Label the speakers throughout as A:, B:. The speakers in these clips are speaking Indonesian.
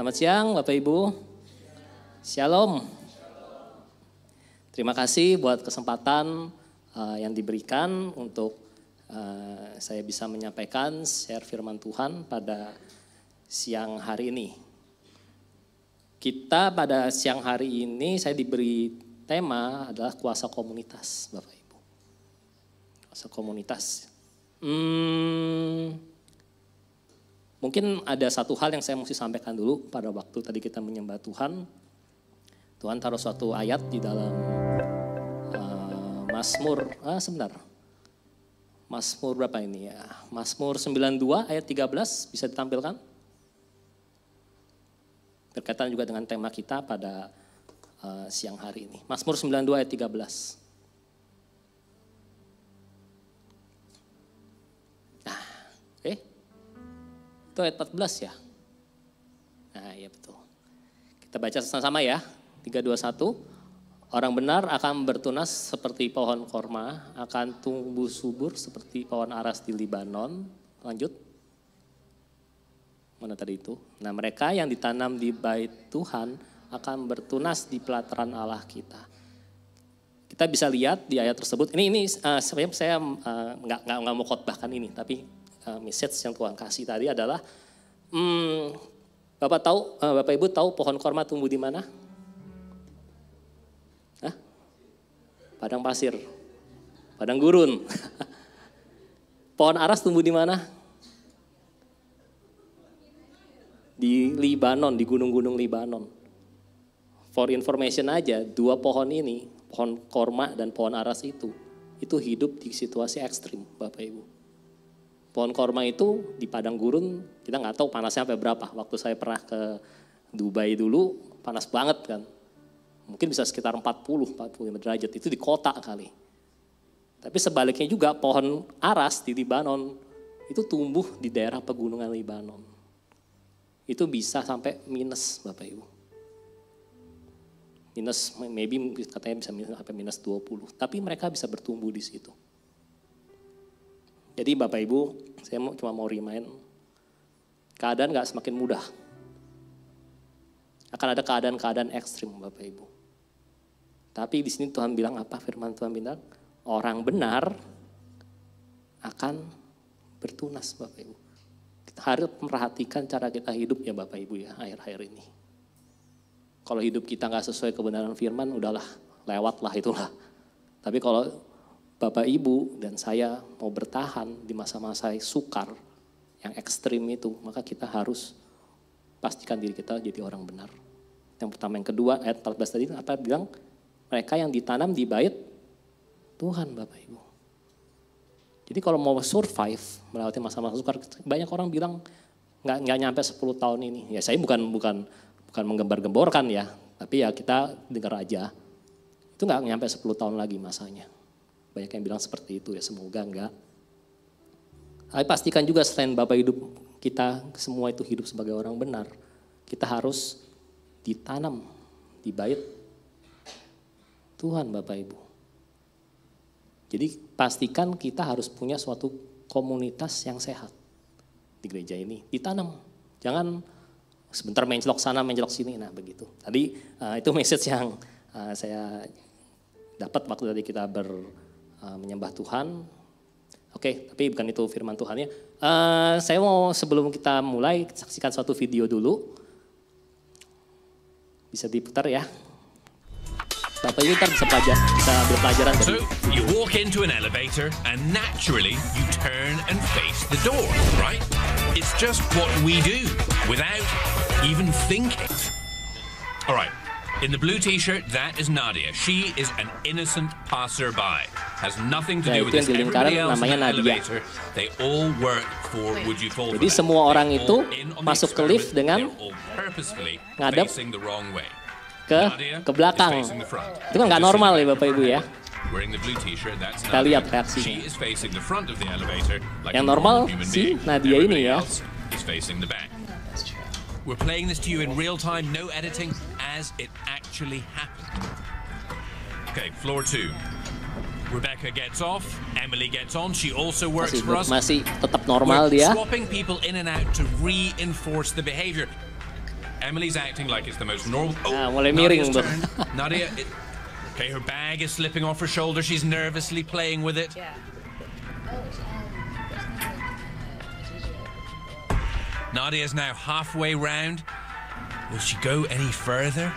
A: Selamat siang Bapak Ibu. Shalom. Terima kasih buat kesempatan yang diberikan untuk saya bisa menyampaikan share firman Tuhan pada siang hari ini. Kita pada siang hari ini saya diberi tema adalah kuasa komunitas Bapak Ibu. Kuasa komunitas. Mungkin ada satu hal yang saya mesti sampaikan dulu pada waktu tadi kita menyembah Tuhan. Tuhan taruh suatu ayat di dalam Mazmur, Mazmur berapa ini ya? Mazmur 92 ayat 13 bisa ditampilkan? Berkaitan juga dengan tema kita pada siang hari ini. Mazmur 92 ayat 13. Itu ayat 14 ya? Nah iya betul. Kita baca sama-sama ya. 3, 2, 1. Orang benar akan bertunas seperti pohon korma, akan tumbuh subur seperti pohon aras di Libanon. Lanjut. Mana tadi itu? Nah mereka yang ditanam di bait Tuhan akan bertunas di pelataran Allah kita. Kita bisa lihat di ayat tersebut. Ini sebenarnya saya nggak mau khotbahkan ini, tapi message yang Tuhan kasih tadi adalah Bapak Ibu tahu pohon korma tumbuh di mana? Hah? Padang pasir, padang gurun. Pohon aras tumbuh di mana? Di Libanon, di gunung-gunung Libanon. For information aja, dua pohon ini, pohon korma dan pohon aras itu hidup di situasi ekstrim Bapak Ibu. Pohon korma itu di padang gurun, kita nggak tahu panasnya sampai berapa. Waktu saya pernah ke Dubai dulu, panas banget kan. Mungkin bisa sekitar 45 derajat, itu di kota kali. Tapi sebaliknya juga pohon aras di Libanon, itu tumbuh di daerah pegunungan Libanon. Itu bisa sampai minus Bapak Ibu. Minus, maybe katanya bisa sampai minus 20. Tapi mereka bisa bertumbuh di situ. Jadi Bapak Ibu, saya cuma mau remind, keadaan gak semakin mudah. Akan ada keadaan-keadaan ekstrim Bapak Ibu. Tapi di sini Tuhan bilang apa? Firman Tuhan bilang, orang benar akan bertunas Bapak Ibu. Kita harus memperhatikan cara kita hidup ya Bapak Ibu ya, akhir-akhir ini. Kalau hidup kita gak sesuai kebenaran firman, udahlah, lewatlah itulah. Tapi kalau Bapak Ibu dan saya mau bertahan di masa-masa sukar yang ekstrim itu, maka kita harus pastikan diri kita jadi orang benar. Yang pertama, yang kedua, ayat 14 tadi apa bilang? Mereka yang ditanam di bait Tuhan Bapak Ibu. Jadi kalau mau survive melewati masa-masa sukar, banyak orang bilang nggak nyampe 10 tahun ini. Ya saya bukan menggembar-gemborkan ya, tapi ya kita dengar aja. Itu nggak nyampe 10 tahun lagi masanya. Banyak yang bilang seperti itu ya, semoga enggak. Tapi pastikan juga selain Bapak hidup kita semua itu hidup sebagai orang benar, kita harus ditanam di bait Tuhan Bapak Ibu. Jadi pastikan kita harus punya suatu komunitas yang sehat di gereja ini, ditanam. Jangan sebentar mencelok sana mencelok sini, nah begitu. Tadi itu message yang saya dapat waktu tadi kita menyembah Tuhan. Oke, tapi bukan itu firman Tuhan ya. Saya mau sebelum kita mulai saksikan suatu video dulu. Bisa diputar ya. Bapak Ibu ntar bisa ambil pelajaran dari.
B: So, you walk into an elevator and naturally you turn and face the door, right? It's just what we do without even thinking. All right. In the blue t-shirt, that is Nadia. She is an innocent passerby. Has nothing to do with this. Everybody else in the elevator, they all work for Would You Fall For
A: Jadi
B: That.
A: semua orang itu masuk ke lift dengan ngadep ke belakang. Itu kan nggak normal ya Bapak Ibu ya. Kita lihat reaksinya. Yang normal si Nadia ini ya.
B: We're playing this to you in real time, no editing, as it actually happened. Okay, floor 2. Rebecca gets off, Emily gets on, she also works for us.
A: Masih tetap normal dia.
B: Swapping people in and out to reinforce the behavior. Emily's acting like it's the most normal. Oh,
A: mulai miring
B: Nadia's
A: tuh.
B: turn. Nadia, okay, her bag is slipping off her shoulder. She's nervously playing with it.
C: Yeah.
B: Nadia is now halfway round. Will she go any further?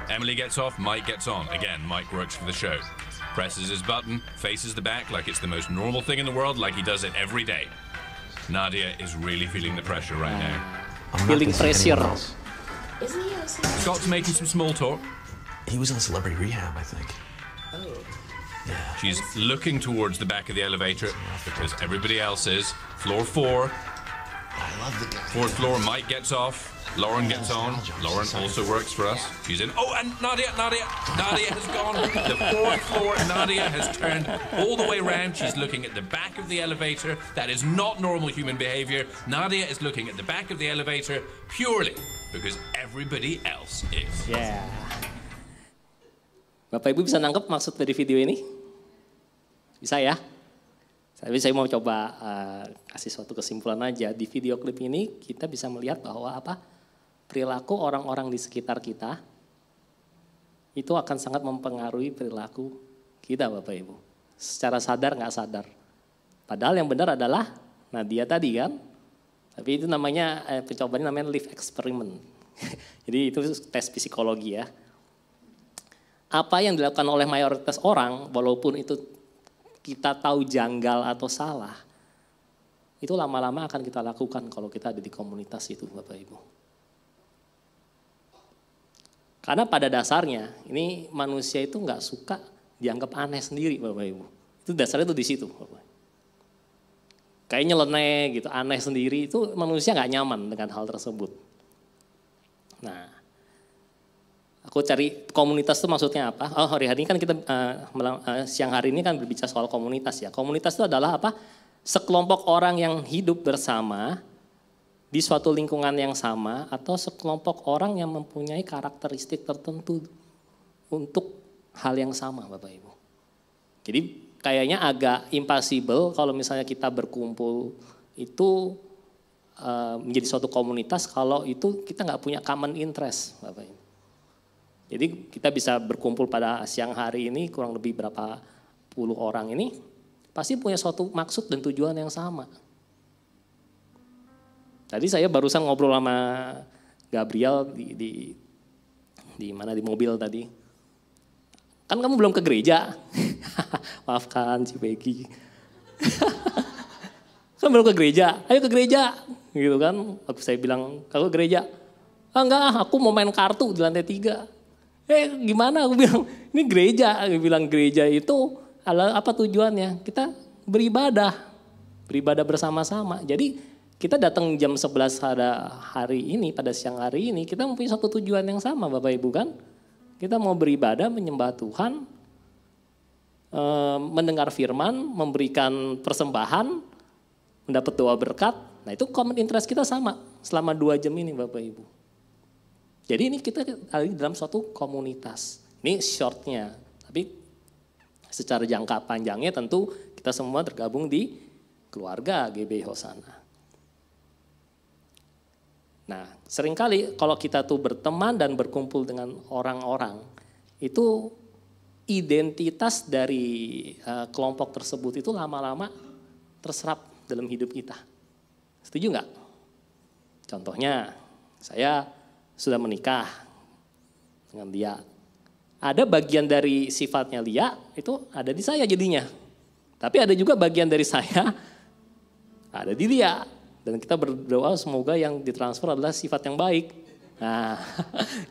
B: Emily gets off, Mike gets on. Again, Mike works for the show. Presses his button, faces the back like it's the most normal thing in the world, like he does it every day. Nadia is really feeling the pressure right now.
A: Feeling pressure.
C: Isn't he on
B: Scott's making some small talk.
D: He was in celebrity rehab, I think.
C: Oh.
D: Yeah.
B: She's looking towards the back of the elevator because everybody else is. Floor 4.
D: I love the guy.
B: Fourth floor, Mike gets off. Lauren gets on. Lauren also works for us. She's in. Oh, and Nadia has gone. The fourth floor, Nadia has turned all the way around. She's looking at the back of the elevator. That is not normal human behavior. Nadia is looking at the back of the elevator purely because everybody else is.
A: Yeah. Bapak Ibu bisa nangkep maksud dari video ini? Bisa ya? Tapi saya mau coba kasih suatu kesimpulan aja. Di video klip ini kita bisa melihat bahwa perilaku orang-orang di sekitar kita itu akan sangat mempengaruhi perilaku kita Bapak Ibu. Secara sadar nggak sadar. Padahal yang benar adalah Nadia tadi kan. Tapi itu namanya percobaan namanya live experiment. Jadi itu tes psikologi ya. Apa yang dilakukan oleh mayoritas orang walaupun itu kita tahu janggal atau salah, itu lama-lama akan kita lakukan kalau kita ada di komunitas itu Bapak Ibu. Karena pada dasarnya ini manusia itu nggak suka dianggap aneh sendiri Bapak Ibu. Itu dasarnya tuh di situ Bapak. Kayak nyeleneh gitu, aneh sendiri itu manusia nggak nyaman dengan hal tersebut. Nah, aku cari komunitas itu maksudnya apa? Oh, hari ini kan kita siang hari ini kan berbicara soal komunitas ya. Komunitas itu adalah apa? Sekelompok orang yang hidup bersama di suatu lingkungan yang sama atau sekelompok orang yang mempunyai karakteristik tertentu untuk hal yang sama Bapak Ibu. Jadi kayaknya agak impossible kalau misalnya kita berkumpul itu menjadi suatu komunitas kalau itu kita nggak punya common interest Bapak Ibu. Jadi kita bisa berkumpul pada siang hari ini kurang lebih berapa puluh orang ini pasti punya suatu maksud dan tujuan yang sama. Tadi saya barusan ngobrol sama Gabriel di mana di mobil tadi. Kan kamu belum ke gereja. Maafkan si Peggy. Kan belum ke gereja. Ayo ke gereja. Gitu kan. Saya bilang, "Kamu ke gereja?" "Ah enggak, aku mau main kartu di lantai 3. Gimana? Aku bilang, "Ini gereja." Aku bilang gereja itu apa tujuannya? Kita beribadah. Beribadah bersama-sama. Jadi kita datang jam 11 pada hari ini, pada siang hari ini, kita mempunyai satu tujuan yang sama Bapak Ibu kan. Kita mau beribadah, menyembah Tuhan, mendengar firman, memberikan persembahan, mendapat doa berkat. Nah itu common interest kita sama selama 2 jam ini Bapak Ibu. Jadi ini kita ada di dalam suatu komunitas. Ini shortnya, tapi secara jangka panjangnya tentu kita semua tergabung di keluarga GBI Hosana. Nah, seringkali kalau kita tuh berteman dan berkumpul dengan orang-orang, itu identitas dari kelompok tersebut itu lama-lama terserap dalam hidup kita. Setuju nggak? Contohnya, saya sudah menikah dengan Lia. Ada bagian dari sifatnya Lia itu ada di saya jadinya. Tapi ada juga bagian dari saya ada di Lia. Dan kita berdoa semoga yang ditransfer adalah sifat yang baik. Nah,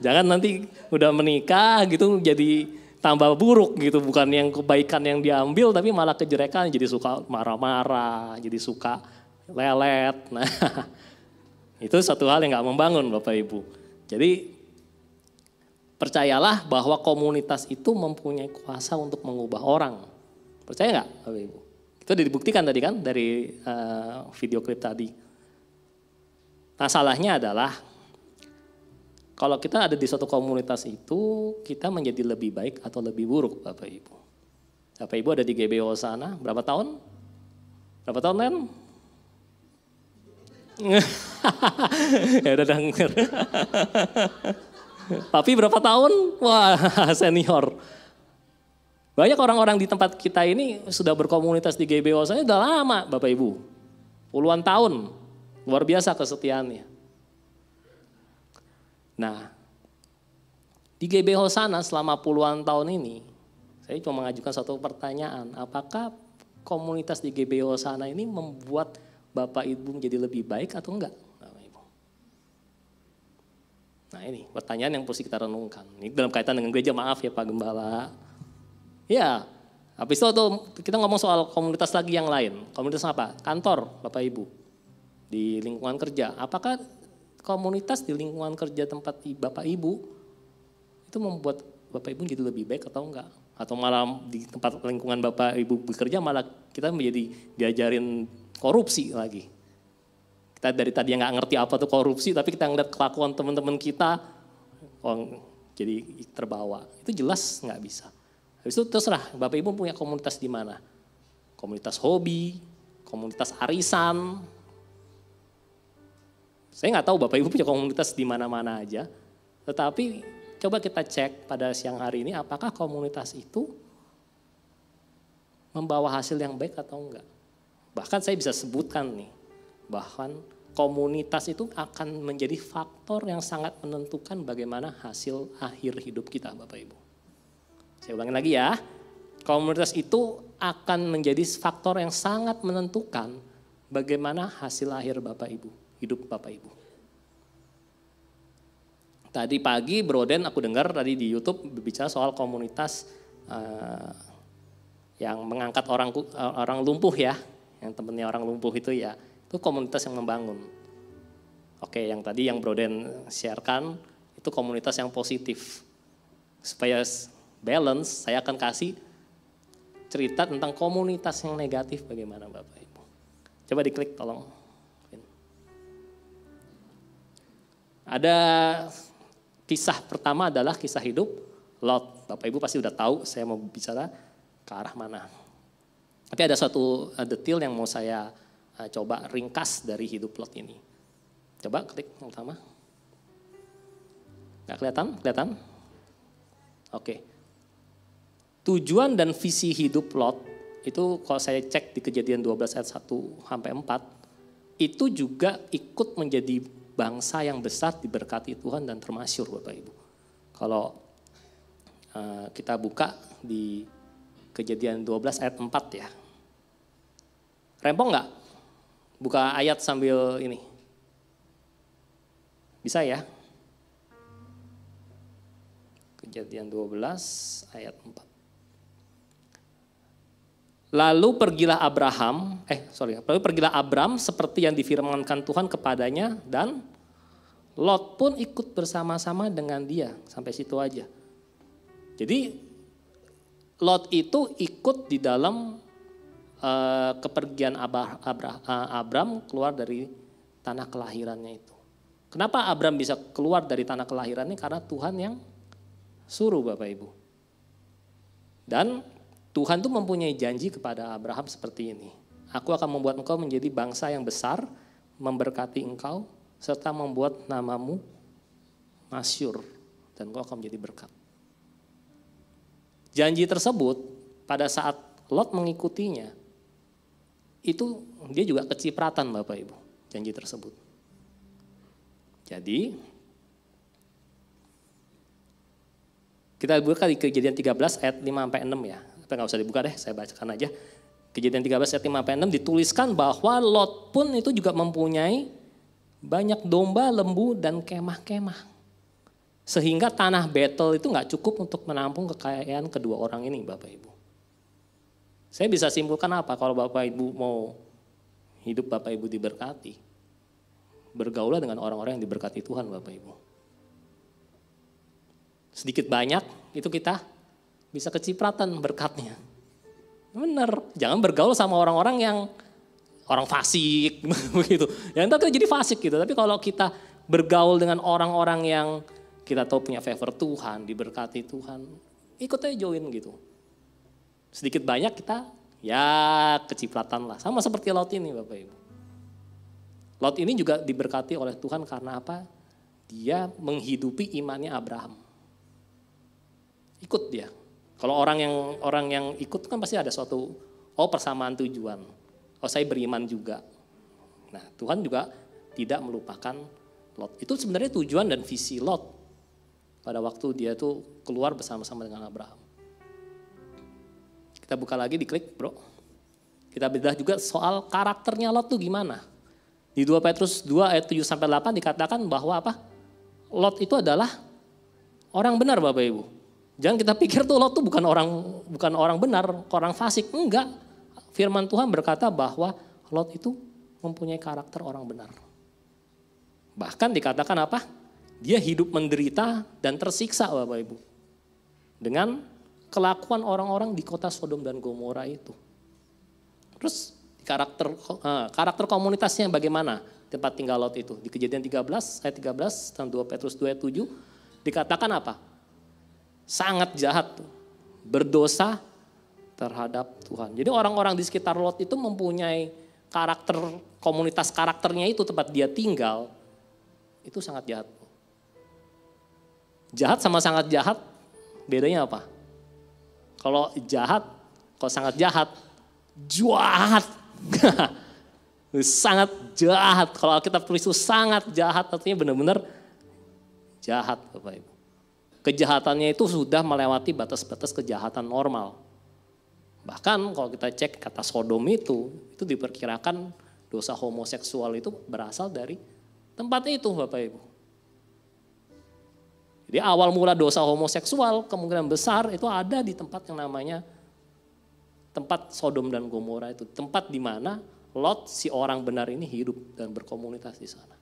A: jangan nanti udah menikah gitu jadi tambah buruk gitu. Bukan yang kebaikan yang diambil tapi malah kejelekan. Jadi suka marah-marah, jadi suka lelet. Nah, itu satu hal yang gak membangun Bapak Ibu. Jadi percayalah bahwa komunitas itu mempunyai kuasa untuk mengubah orang. Percaya gak Bapak Ibu? Itu dibuktikan tadi kan dari video klip tadi. Masalahnya adalah kalau kita ada di suatu komunitas itu kita menjadi lebih baik atau lebih buruk Bapak Ibu. Bapak Ibu ada di GBI Hosana berapa tahun? Berapa tahun kan? Ya udah denger. Papi berapa tahun? Wah, senior. Banyak orang-orang di tempat kita ini sudah berkomunitas di GBO saya udah lama Bapak Ibu. Puluhan tahun. Luar biasa kesetiaannya. Nah, di GBO sana selama puluhan tahun ini, saya cuma mengajukan satu pertanyaan. Apakah komunitas di GBO sana ini membuat Bapak Ibu menjadi lebih baik atau enggak? Bapak Ibu. Nah ini pertanyaan yang mesti kita renungkan. Ini dalam kaitan dengan gereja, maaf ya Pak Gembala. Ya, habis itu kita ngomong soal komunitas lagi yang lain. Komunitas apa? Kantor Bapak Ibu. Di lingkungan kerja. Apakah komunitas di lingkungan kerja tempat Bapak Ibu itu membuat Bapak Ibu jadi lebih baik atau enggak? Atau malah di tempat lingkungan Bapak Ibu bekerja malah kita menjadi diajarin korupsi lagi. Kita dari tadi yang nggak ngerti apa tuh korupsi, tapi kita ngeliat kelakuan teman-teman kita, jadi terbawa. Itu jelas nggak bisa. Habis itu terserah Bapak Ibu punya komunitas di mana. Komunitas hobi, komunitas arisan. Saya nggak tahu Bapak Ibu punya komunitas di mana-mana aja. Tetapi coba kita cek pada siang hari ini apakah komunitas itu membawa hasil yang baik atau enggak. Bahkan saya bisa sebutkan nih, bahkan komunitas itu akan menjadi faktor yang sangat menentukan bagaimana hasil akhir hidup kita Bapak Ibu. Saya ulangi lagi ya, komunitas itu akan menjadi faktor yang sangat menentukan bagaimana hasil akhir Bapak Ibu, hidup Bapak Ibu. Tadi pagi Broden aku dengar tadi di YouTube berbicara soal komunitas yang mengangkat orang lumpuh ya, yang temennya orang lumpuh itu ya, itu komunitas yang membangun. Oke, yang tadi yang Broden sharekan itu komunitas yang positif. Supaya balance, saya akan kasih cerita tentang komunitas yang negatif bagaimana Bapak Ibu. Coba diklik tolong. Ada kisah pertama adalah kisah hidup Lot. Bapak Ibu pasti udah tahu saya mau bicara ke arah mana. Tapi ada suatu detail yang mau saya coba ringkas dari hidup Lot ini. Coba klik yang pertama. Nggak kelihatan? Kelihatan? Oke. Tujuan dan visi hidup Lot itu kalau saya cek di Kejadian 12 ayat 1-4 itu juga ikut menjadi bangsa yang besar diberkati Tuhan dan termasyur Bapak Ibu. Kalau kita buka di Kejadian 12 ayat 4 ya. Rempong nggak? Buka ayat sambil ini. Bisa ya? Kejadian 12 ayat 4. Lalu pergilah Abram seperti yang difirmankan Tuhan kepadanya dan Lot pun ikut bersama-sama dengan dia. Sampai situ aja. Jadi Lot itu ikut di dalam kepergian Abram keluar dari tanah kelahirannya itu. Kenapa Abram bisa keluar dari tanah kelahirannya? Karena Tuhan yang suruh Bapak Ibu. Dan Tuhan tuh mempunyai janji kepada Abraham seperti ini. Aku akan membuat engkau menjadi bangsa yang besar, memberkati engkau, serta membuat namamu masyhur, dan engkau akan menjadi berkat. Janji tersebut pada saat Lot mengikutinya, itu dia juga kecipratan Bapak Ibu, janji tersebut. Jadi, kita buka di Kejadian 13 ayat 5-6 ya. Nggak usah dibuka deh, saya bacakan aja. Kejadian 13 ayat 5-6 dituliskan bahwa Lot pun itu juga mempunyai banyak domba, lembu, dan kemah-kemah. Sehingga tanah Betel itu nggak cukup untuk menampung kekayaan kedua orang ini Bapak Ibu. Saya bisa simpulkan apa kalau Bapak Ibu mau hidup Bapak Ibu diberkati. Bergaulah dengan orang-orang yang diberkati Tuhan Bapak Ibu. Sedikit banyak itu kita bisa kecipratan berkatnya. Bener, jangan bergaul sama orang-orang yang orang fasik begitu. Yang entar jadi fasik gitu. Tapi kalau kita bergaul dengan orang-orang yang kita tahu punya favor Tuhan, diberkati Tuhan, ikut aja join gitu. Sedikit banyak kita ya kecipratan lah. Sama seperti Lot ini Bapak Ibu. Lot ini juga diberkati oleh Tuhan karena apa? Dia menghidupi imannya Abraham. Ikut dia. Kalau orang yang ikut kan pasti ada suatu persamaan tujuan. Saya beriman juga. Nah, Tuhan juga tidak melupakan Lot. Itu sebenarnya tujuan dan visi Lot pada waktu dia tuh keluar bersama-sama dengan Abraham. Kita buka lagi, diklik bro. Kita bedah juga soal karakternya Lot tuh gimana. Di 2 Petrus 2 ayat 7-8 dikatakan bahwa apa? Lot itu adalah orang benar Bapak Ibu. Jangan kita pikir tuh Lot tuh bukan orang benar, orang fasik. Enggak. Firman Tuhan berkata bahwa Lot itu mempunyai karakter orang benar. Bahkan dikatakan apa? Dia hidup menderita dan tersiksa Bapak Ibu. Dengan kelakuan orang-orang di kota Sodom dan Gomora itu. Terus karakter komunitasnya bagaimana tempat tinggal Lot itu? Di Kejadian 13 ayat 13 dan 2 Petrus 2 ayat 7 dikatakan apa? Sangat jahat, berdosa terhadap Tuhan. Jadi orang-orang di sekitar Lot itu mempunyai komunitas karakternya itu tempat dia tinggal, itu sangat jahat. Jahat sama sangat jahat, bedanya apa? Kalau sangat jahat, jahat. Sangat jahat. Kalau kita tulis itu sangat jahat, artinya benar-benar jahat Bapak Ibu. Kejahatannya itu sudah melewati batas-batas kejahatan normal. Bahkan kalau kita cek kata Sodom itu diperkirakan dosa homoseksual itu berasal dari tempat itu Bapak Ibu. Jadi awal mula dosa homoseksual kemungkinan besar itu ada di tempat yang namanya tempat Sodom dan Gomora itu. Tempat di mana Lot si orang benar ini hidup dan berkomunitas di sana.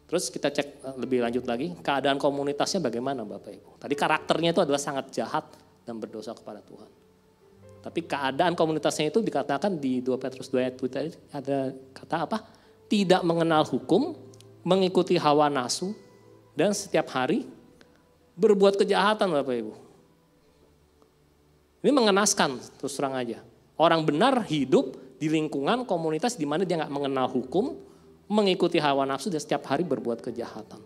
A: Terus kita cek lebih lanjut lagi, keadaan komunitasnya bagaimana Bapak Ibu. Tadi karakternya itu adalah sangat jahat dan berdosa kepada Tuhan. Tapi keadaan komunitasnya itu dikatakan di 2 Petrus 2 ayat 2 tadi ada kata apa? Tidak mengenal hukum, mengikuti hawa nafsu, dan setiap hari berbuat kejahatan Bapak Ibu. Ini mengenaskan terus terang aja. Orang benar hidup di lingkungan komunitas di mana dia nggak mengenal hukum, mengikuti hawa nafsu dan setiap hari berbuat kejahatan.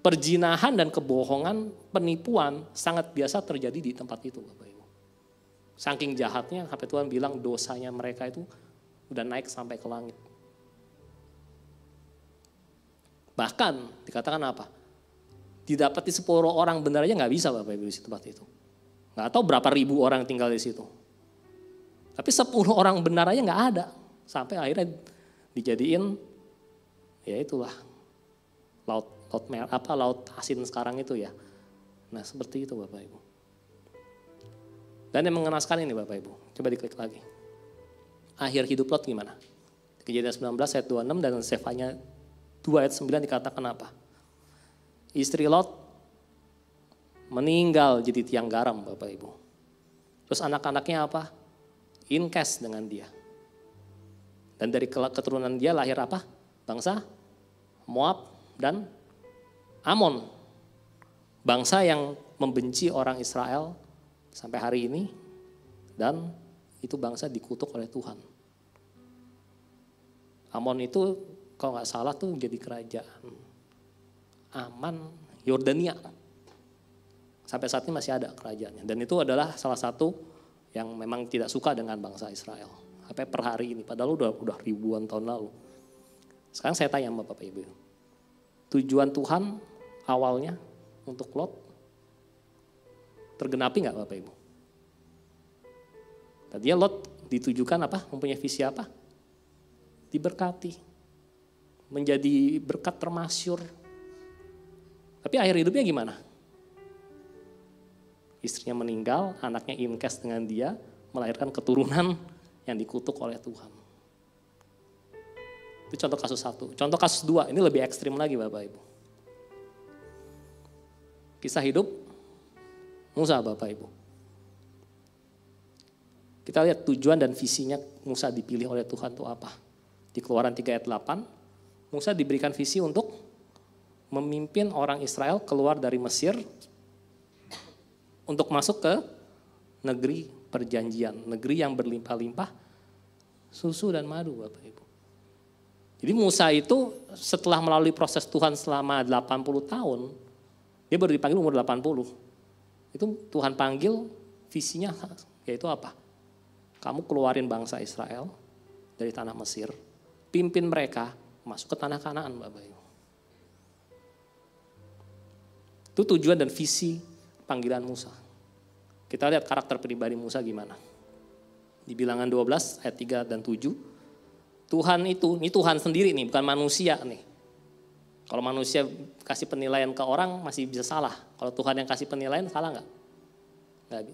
A: Perzinahan dan kebohongan, penipuan sangat biasa terjadi di tempat itu Bapak Ibu. Saking jahatnya sampai Tuhan bilang dosanya mereka itu udah naik sampai ke langit. Bahkan dikatakan apa? Didapati 10 orang benar aja nggak bisa Bapak Ibu di tempat itu. Nggak tahu berapa ribu orang tinggal di situ. Tapi 10 orang benar aja nggak ada. Sampai akhirnya dijadiin, ya itulah, laut asin sekarang itu ya. Nah seperti itu Bapak Ibu. Dan yang mengenaskan ini Bapak Ibu, coba diklik lagi. Akhir hidup Lot gimana? Kejadian 19 ayat 26 dan Sefanya 2 ayat 9 dikatakan apa? Istri Lot meninggal jadi tiang garam Bapak Ibu. Terus anak-anaknya apa? Incest dengan dia. Dan dari keturunan dia lahir apa? Bangsa Moab dan Amon. Bangsa yang membenci orang Israel sampai hari ini. Dan itu bangsa dikutuk oleh Tuhan. Amon itu kalau nggak salah tuh jadi kerajaan Aman Yordania. Sampai saat ini masih ada kerajaannya. Dan itu adalah salah satu yang memang tidak suka dengan bangsa Israel. Sampai per hari ini, padahal udah ribuan tahun lalu. Sekarang saya tanya sama Bapak Ibu. Tujuan Tuhan awalnya untuk Lot tergenapi nggak Bapak Ibu? Tadinya Lot ditujukan apa? Mempunyai visi apa? Diberkati. Menjadi berkat termasyur. Tapi akhir hidupnya gimana? Istrinya meninggal, anaknya incest dengan dia, melahirkan keturunan yang dikutuk oleh Tuhan. Itu contoh kasus 1. Contoh kasus 2, ini lebih ekstrim lagi Bapak Ibu. Kisah hidup Musa Bapak Ibu. Kita lihat tujuan dan visinya Musa dipilih oleh Tuhan itu apa. Di Keluaran 3 ayat 8, Musa diberikan visi untuk memimpin orang Israel keluar dari Mesir untuk masuk ke negeri perjanjian, negeri yang berlimpah-limpah susu dan madu Bapak Ibu. Jadi Musa itu setelah melalui proses Tuhan selama 80 tahun, dia baru dipanggil umur 80. Itu Tuhan panggil, visinya yaitu apa? Kamu keluarin bangsa Israel dari tanah Mesir, pimpin mereka masuk ke tanah Kanaan, Bapak Ibu. Itu tujuan dan visi panggilan Musa. Kita lihat karakter pribadi Musa gimana. Di Bilangan 12 ayat 3 dan 7, Tuhan itu, ini Tuhan sendiri nih, bukan manusia nih. Kalau manusia kasih penilaian ke orang masih bisa salah. Kalau Tuhan yang kasih penilaian salah nggak?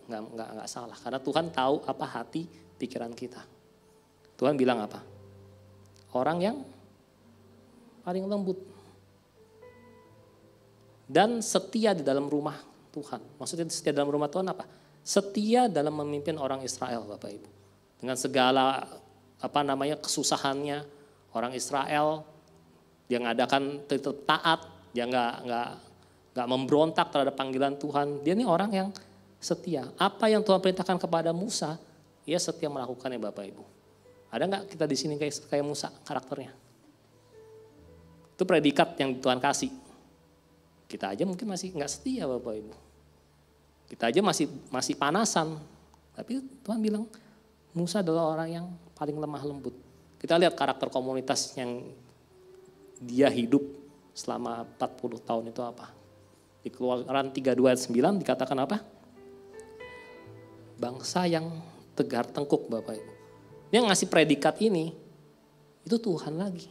A: Nggak salah. Karena Tuhan tahu apa hati pikiran kita. Tuhan bilang apa? Orang yang paling lembut dan setia di dalam rumah Tuhan. Maksudnya setia dalam rumah Tuhan apa? Setia dalam memimpin orang Israel, Bapak Ibu. Dengan segala kesusahannya, orang Israel dia ngadakan tetap taat, dia nggak memberontak terhadap panggilan Tuhan. Dia ini orang yang setia. Apa yang Tuhan perintahkan kepada Musa, ia setia melakukannya, Bapak Ibu. Ada nggak kita di sini kayak Musa karakternya? Itu predikat yang Tuhan kasih. Kita aja mungkin masih nggak setia, Bapak Ibu. Kita aja masih panasan. Tapi Tuhan bilang Musa adalah orang yang paling lemah lembut. Kita lihat karakter komunitas yang dia hidup selama 40 tahun itu apa? Di Keluaran 32 ayat 9 dikatakan apa? Bangsa yang tegar tengkuk, Bapak Ibu. Yang ngasih predikat ini, itu Tuhan lagi.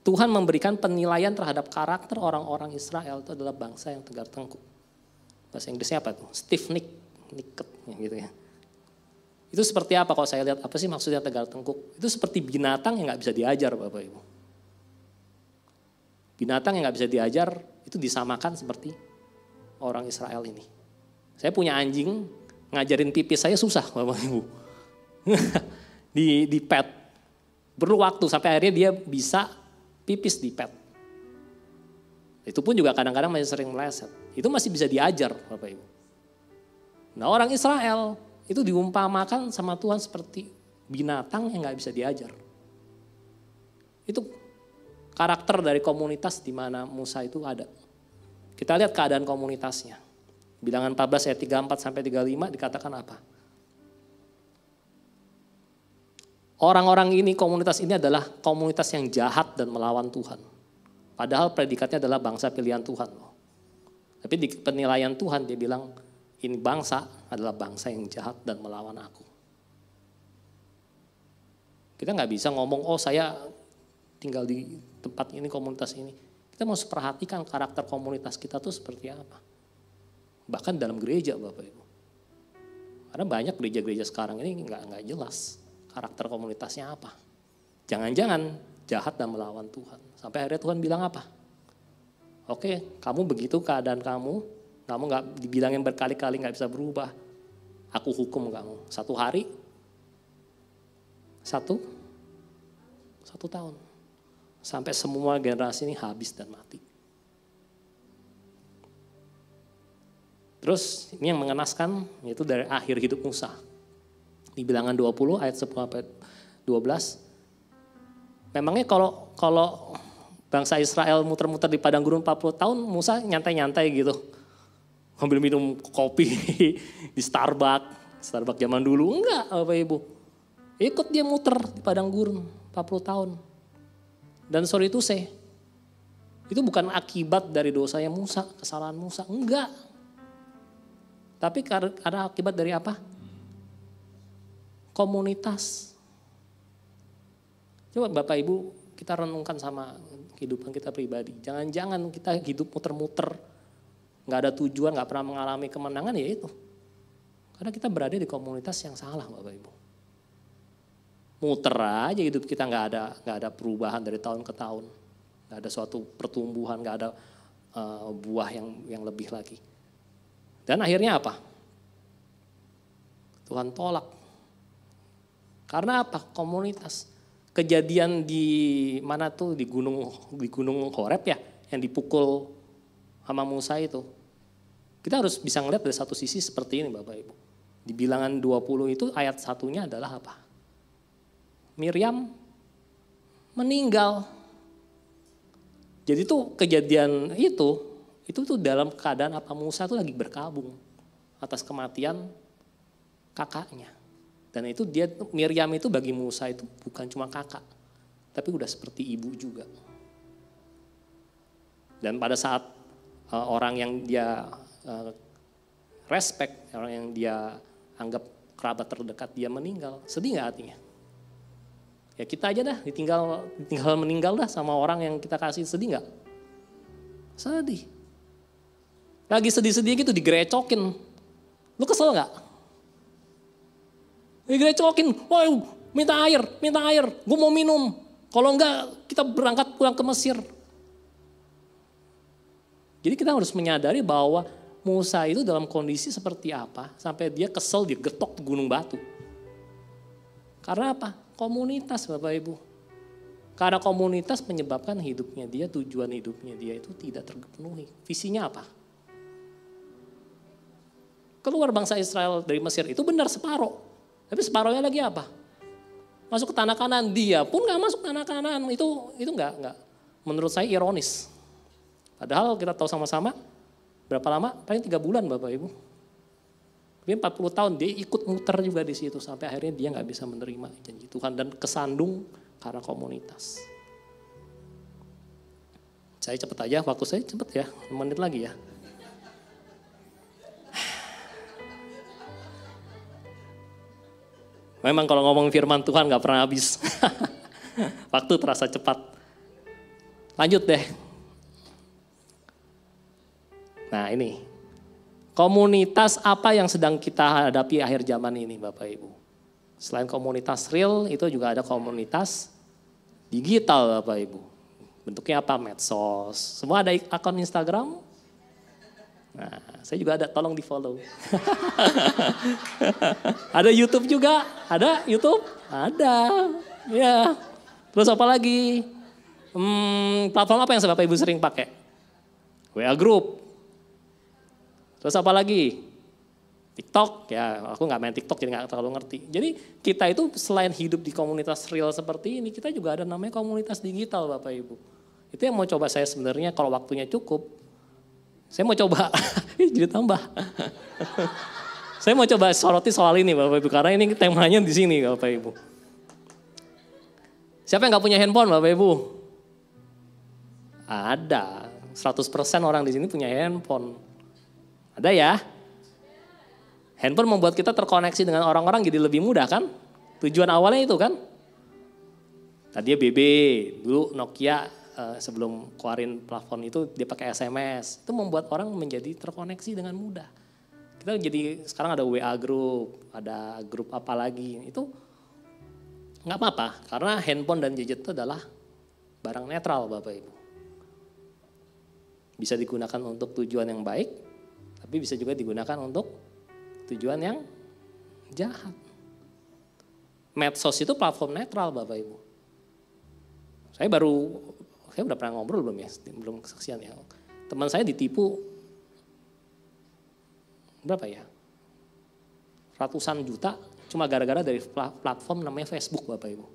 A: Tuhan memberikan penilaian terhadap karakter orang-orang Israel itu adalah bangsa yang tegar tengkuk. Bahasa Inggrisnya apa tuh? Stiff-necked gitu ya. Itu seperti apa kalau saya lihat, apa sih maksudnya tegar tengkuk? Itu seperti binatang yang gak bisa diajar, Bapak Ibu. Binatang yang gak bisa diajar itu disamakan seperti orang Israel ini. Saya punya anjing, ngajarin pipis saya susah, Bapak Ibu. di pet. Perlu waktu sampai akhirnya dia bisa pipis di pet. Itu pun juga kadang-kadang masih sering meleset. Itu masih bisa diajar, Bapak Ibu. Nah, orang Israel itu diumpamakan sama Tuhan seperti binatang yang gak bisa diajar. Itu karakter dari komunitas di mana Musa itu ada. Kita lihat keadaan komunitasnya. Bilangan 14 ayat 34 sampai 35 dikatakan apa? Orang-orang ini, komunitas ini adalah komunitas yang jahat dan melawan Tuhan. Padahal predikatnya adalah bangsa pilihan Tuhan. Tapi di penilaian Tuhan dia bilang, ini bangsa adalah bangsa yang jahat dan melawan aku. Kita gak bisa ngomong, oh saya tinggal di tempat ini, komunitas ini. Kita mau perhatikan karakter komunitas kita tuh seperti apa. Bahkan dalam gereja, Bapak Ibu. Karena banyak gereja-gereja sekarang ini nggak jelas karakter komunitasnya apa. Jangan-jangan jahat dan melawan Tuhan. Sampai akhirnya Tuhan bilang apa? Oke, kamu begitu keadaan kamu nggak dibilangin berkali-kali nggak bisa berubah. Aku hukum kamu. 1 hari, satu tahun. Sampai semua generasi ini habis dan mati. Terus ini yang mengenaskan, yaitu dari akhir hidup Musa. Di Bilangan 20 ayat 10 sampai 12. Memangnya kalau bangsa Israel muter-muter di padang gurun 40 tahun, Musa nyantai-nyantai gitu. Ambil minum kopi di Starbucks zaman dulu. Enggak, Bapak Ibu. Ikut dia muter di padang gurun 40 tahun. Dan sorry itu itu bukan akibat dari dosanya Musa, kesalahan Musa. Enggak. Tapi karena akibat dari apa? Komunitas. Coba Bapak Ibu kita renungkan sama kehidupan kita pribadi. Jangan-jangan kita hidup muter-muter. Gak ada tujuan, gak pernah mengalami kemenangan, ya itu. Karena kita berada di komunitas yang salah, Bapak Ibu. Muter aja hidup kita, gak ada perubahan dari tahun ke tahun. Gak ada suatu pertumbuhan, gak ada buah yang lebih lagi. Dan akhirnya apa? Tuhan tolak. Karena apa? Komunitas. Kejadian di mana tuh, di gunung Horeb ya, yang dipukul sama Musa itu. Kita harus bisa ngeliat dari satu sisi seperti ini, Bapak Ibu. Di Bilangan 20 itu ayat 1-nya adalah apa? Miriam meninggal. Jadi tuh kejadian itu tuh dalam keadaan apa Musa tuh lagi berkabung atas kematian kakaknya. Dan itu Miriam itu bagi Musa itu bukan cuma kakak, tapi udah seperti ibu juga. Dan pada saat orang yang dia respect, orang yang dia anggap kerabat terdekat dia meninggal, sedih gak hatinya? Ya kita aja dah ditinggal meninggal dah sama orang yang kita kasih, sedih gak? Sedih. Lagi sedih-sedih gitu digerecokin. Lu kesel gak? Digerecokin, wah minta air, gue mau minum. Kalau enggak kita berangkat pulang ke Mesir. Jadi kita harus menyadari bahwa Musa itu dalam kondisi seperti apa sampai dia kesel digetok gunung batu. Karena apa? Komunitas Bapak Ibu. Karena komunitas menyebabkan hidupnya dia, tujuan hidupnya dia itu tidak terpenuhi. Visinya apa? Keluar bangsa Israel dari Mesir itu benar separuh. Tapi separuhnya lagi apa? Masuk ke tanah kanan, dia pun gak masuk tanah kanan. Itu gak, menurut saya ironis. Padahal kita tahu sama-sama berapa lama? Paling 3 bulan Bapak Ibu. Dia 40 tahun dia ikut muter juga di situ sampai akhirnya dia nggak bisa menerima janji Tuhan dan kesandung karena komunitas. Saya cepet aja, waktu saya cepet ya, 1 menit lagi ya. Memang kalau ngomong firman Tuhan nggak pernah habis. Waktu terasa cepat. Lanjut deh. Nah ini. Komunitas apa yang sedang kita hadapi akhir zaman ini Bapak Ibu? Selain komunitas real, itu juga ada komunitas digital Bapak Ibu. Bentuknya apa? Medsos. Semua ada akun Instagram? Nah, saya juga ada, tolong di follow. Ada YouTube juga? Ada YouTube? Ada. Ya. Terus apa lagi? Platform apa yang Bapak Ibu sering pakai? WA Group. Terus apa lagi? TikTok, ya aku gak main TikTok jadi gak terlalu ngerti. Jadi kita itu selain hidup di komunitas real seperti ini, kita juga ada namanya komunitas digital Bapak Ibu. Itu yang mau coba saya sebenarnya kalau waktunya cukup, saya mau coba, jadi tambah. Saya mau coba soroti soal ini Bapak Ibu, karena ini temanya di sini Bapak Ibu. Siapa yang gak punya handphone Bapak Ibu? Ada, 100% orang di sini punya handphone. Ada ya? Handphone membuat kita terkoneksi dengan orang-orang jadi lebih mudah kan? Tujuan awalnya itu kan? Tadinya BB, dulu Nokia sebelum keluarin plafon itu dia pakai SMS. Itu membuat orang menjadi terkoneksi dengan mudah. Kita jadi sekarang ada WA group, ada grup apa lagi. Itu nggak apa-apa karena handphone dan gadget itu adalah barang netral Bapak Ibu. Bisa digunakan untuk tujuan yang baik. Tapi bisa juga digunakan untuk tujuan yang jahat. Medsos itu platform netral Bapak Ibu. Saya udah pernah ngobrol belum ya? Belum kesaksian ya. Teman saya ditipu berapa ya? Ratusan juta cuma gara-gara dari platform namanya Facebook Bapak Ibu.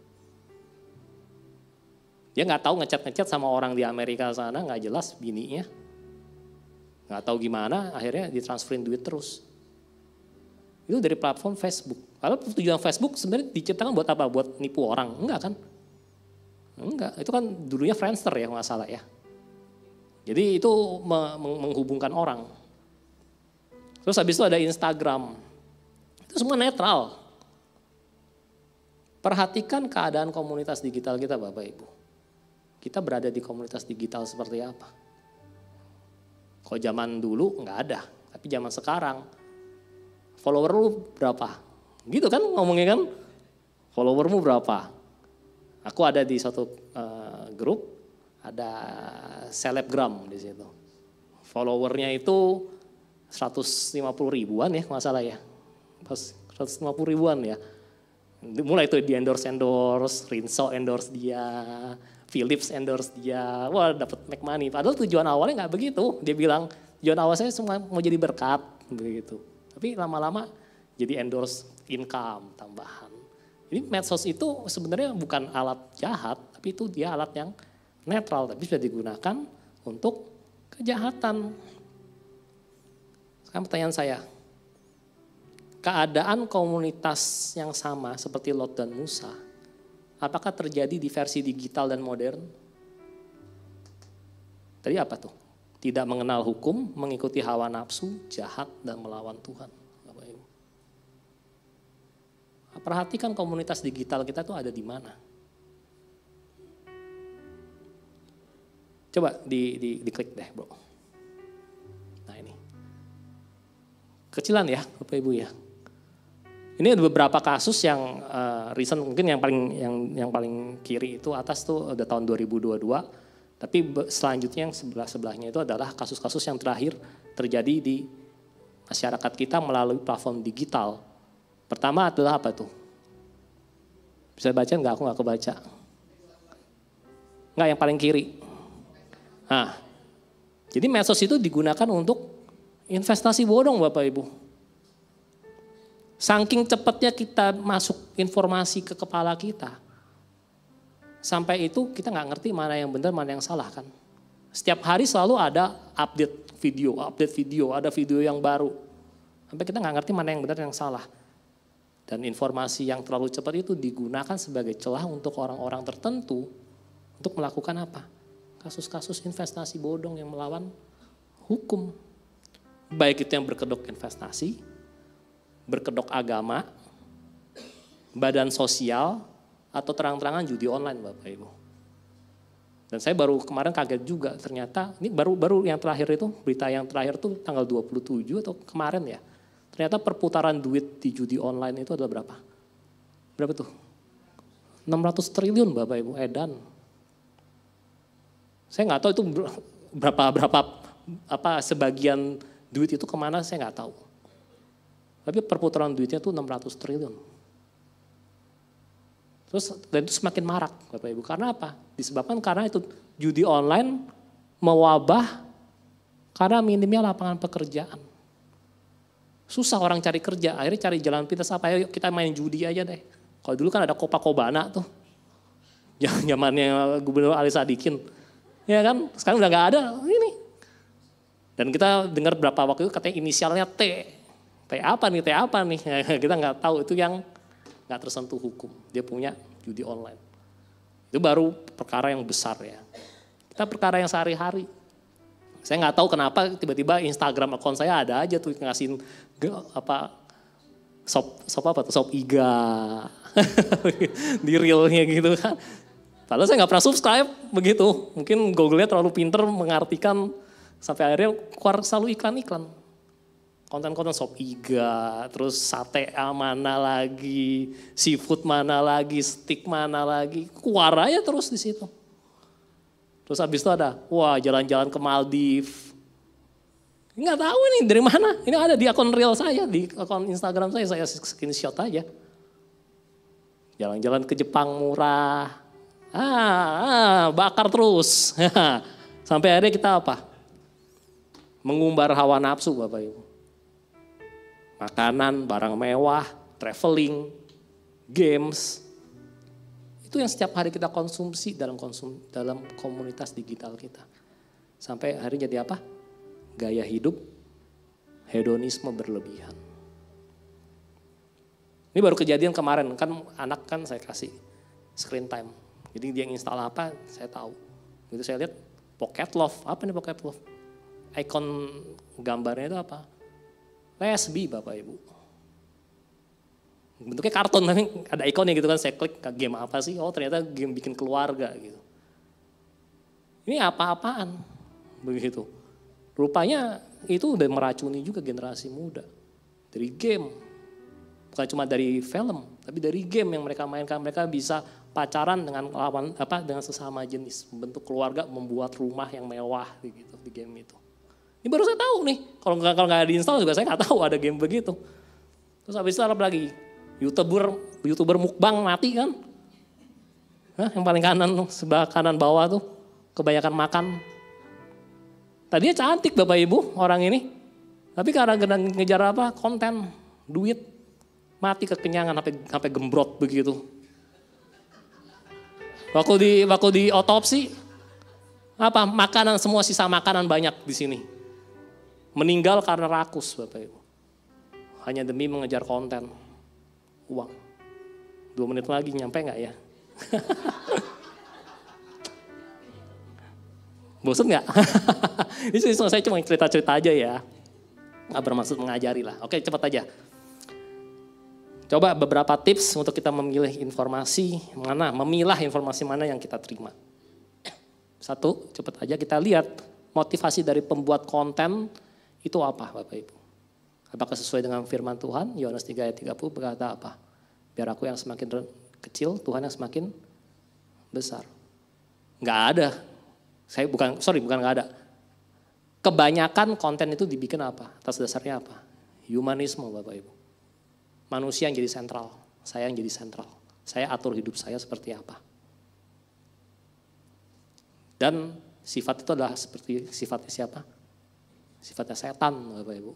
A: Dia nggak tahu ngechat sama orang di Amerika sana, nggak jelas bininya. Nggak tahu gimana, akhirnya ditransferin duit terus. Itu dari platform Facebook. Padahal tujuan Facebook sebenarnya diciptakan buat apa? Buat nipu orang, enggak kan? Enggak, itu kan dulunya Friendster ya nggak salah ya. Jadi itu menghubungkan orang. Terus habis itu ada Instagram. Itu semua netral. Perhatikan keadaan komunitas digital kita Bapak Ibu. Kita berada di komunitas digital seperti apa? Kalau zaman dulu nggak ada, tapi zaman sekarang follower lu berapa? Gitu kan ngomongnya kan, followermu berapa? Aku ada di suatu grup, ada selebgram di situ. Followernya itu 150 ribuan ya, nggak salah ya. 150 ribuan ya. Mulai itu di endorse, Rinso endorse dia, Philips endorse dia, wah dapat make money. Padahal tujuan awalnya nggak begitu. Dia bilang tujuan awal saya semua mau jadi berkat begitu. Tapi lama-lama jadi endorse income tambahan. Jadi medsos itu sebenarnya bukan alat jahat, Tapi itu dia alat yang netral, tapi bisa digunakan untuk kejahatan. Sekarang pertanyaan saya, keadaan komunitas yang sama seperti Lot dan Musa, apakah terjadi di versi digital dan modern? Tadi apa tuh? Tidak mengenal hukum, mengikuti hawa nafsu, jahat, dan melawan Tuhan. Bapak Ibu. Perhatikan komunitas digital kita tuh ada di mana. Coba diklik deh bro. Nah ini. Kecilan ya Bapak Ibu ya. Ini ada beberapa kasus yang recent, mungkin yang paling kiri itu atas tuh udah tahun 2022. Tapi selanjutnya yang sebelahnya itu adalah kasus-kasus yang terakhir terjadi di masyarakat kita melalui platform digital. Pertama adalah apa tuh? Bisa baca nggak? Aku nggak kebaca. Nggak, yang paling kiri. Nah, jadi medsos itu digunakan untuk investasi bodong Bapak Ibu. Saking cepatnya kita masuk informasi ke kepala kita. Sampai itu kita nggak ngerti mana yang benar, mana yang salah kan. Setiap hari selalu ada update video, ada video yang baru. Sampai kita nggak ngerti mana yang benar, yang salah. Dan informasi yang terlalu cepat itu digunakan sebagai celah untuk orang-orang tertentu untuk melakukan apa? Kasus-kasus investasi bodong yang melawan hukum. Baik itu yang berkedok investasi, berkedok agama, badan sosial, atau terang-terangan judi online Bapak Ibu. Dan saya baru kemarin kaget juga ternyata, ini baru yang terakhir itu, berita yang terakhir itu tanggal 27 atau kemarin ya. Ternyata perputaran duit di judi online itu adalah berapa? Berapa tuh? 600 triliun Bapak Ibu, edan. Saya nggak tahu itu berapa sebagian duit itu kemana, saya nggak tahu. Tapi perputaran duitnya itu 600 triliun. Dan itu semakin marak Bapak Ibu. Karena apa? Disebabkan karena itu judi online mewabah karena minimnya lapangan pekerjaan. Susah orang cari kerja, akhirnya cari jalan pintas apa, ayo kita main judi aja deh. Kalau dulu kan ada Copacabana tuh. Zamannya Gubernur Ali Sadikin. Ya kan, sekarang udah gak ada ini. Dan kita dengar berapa waktu itu katanya inisialnya T. T apa nih? Kita gak tahu, itu yang gak tersentuh hukum. Dia punya judi online. Itu baru perkara yang besar ya. Kita perkara yang sehari-hari. Saya nggak tahu kenapa tiba-tiba Instagram account saya ada aja tuh ngasihin sop iga di realnya gitu kan. Padahal saya nggak pernah subscribe begitu. Mungkin Google-nya terlalu pinter mengartikan sampai akhirnya keluar selalu iklan-iklan. Konten-konten sop iga, terus sate mana lagi, seafood mana lagi, steak mana lagi, keluar aja terus di situ. Terus habis itu ada, wah jalan-jalan ke Maldives. Nggak tahu nih dari mana, ini ada di akun real saya, di akun Instagram saya screenshot aja. Jalan-jalan ke Jepang murah, bakar terus. Sampai akhirnya kita apa? Mengumbar hawa nafsu Bapak Ibu. Makanan, barang mewah, traveling, games. Itu yang setiap hari kita konsumsi dalam komunitas digital kita. Sampai hari jadi apa? Gaya hidup, hedonisme berlebihan. Ini baru kejadian kemarin, kan anak kan saya kasih screen time. Jadi dia install apa, saya tahu. Itu saya lihat Pocket Love, apa nih Pocket Love? Icon gambarnya itu apa? Lesbi Bapak Ibu. Bentuknya karton tapi ada ikonnya gitu kan, saya klik game apa sih? Oh ternyata game bikin keluarga gitu. Ini apa-apaan begitu. Rupanya itu udah meracuni juga generasi muda. Dari game, bukan cuma dari film, tapi dari game yang mereka mainkan. Mereka bisa pacaran dengan dengan sesama jenis, membentuk keluarga, membuat rumah yang mewah gitu di game itu. Ini baru saya tahu nih, kalau nggak diinstal juga saya nggak tahu ada game begitu. Terus habis itu apa lagi? YouTuber mukbang mati kan? Yang paling kanan, sebelah kanan bawah tuh, kebanyakan makan. Tadinya cantik Bapak Ibu orang ini, tapi karena ngejar apa? Konten, duit, mati kekenyangan sampai gembrot begitu. Waktu di otopsi, apa makanan, semua sisa makanan banyak di sini. Meninggal karena rakus Bapak Ibu. Hanya demi mengejar konten, uang. 2 menit lagi nyampe nggak ya? Bosan nggak? Ini saya cuma cerita-cerita aja ya. Nggak bermaksud mengajari lah. Oke, cepat aja. Coba beberapa tips untuk kita memilah informasi mana yang kita terima. 1, cepat aja kita lihat motivasi dari pembuat konten itu apa Bapak Ibu. Apakah sesuai dengan firman Tuhan? Yohanes 3 ayat 30 berkata apa? Biar aku yang semakin kecil, Tuhan yang semakin besar. Nggak ada. Bukan nggak ada. Kebanyakan konten itu dibikin apa? Atas dasarnya apa? Humanisme Bapak Ibu. Manusia yang jadi sentral, saya yang jadi sentral. Saya atur hidup saya seperti apa. Dan sifat itu adalah seperti sifatnya siapa? Sifatnya setan Bapak Ibu.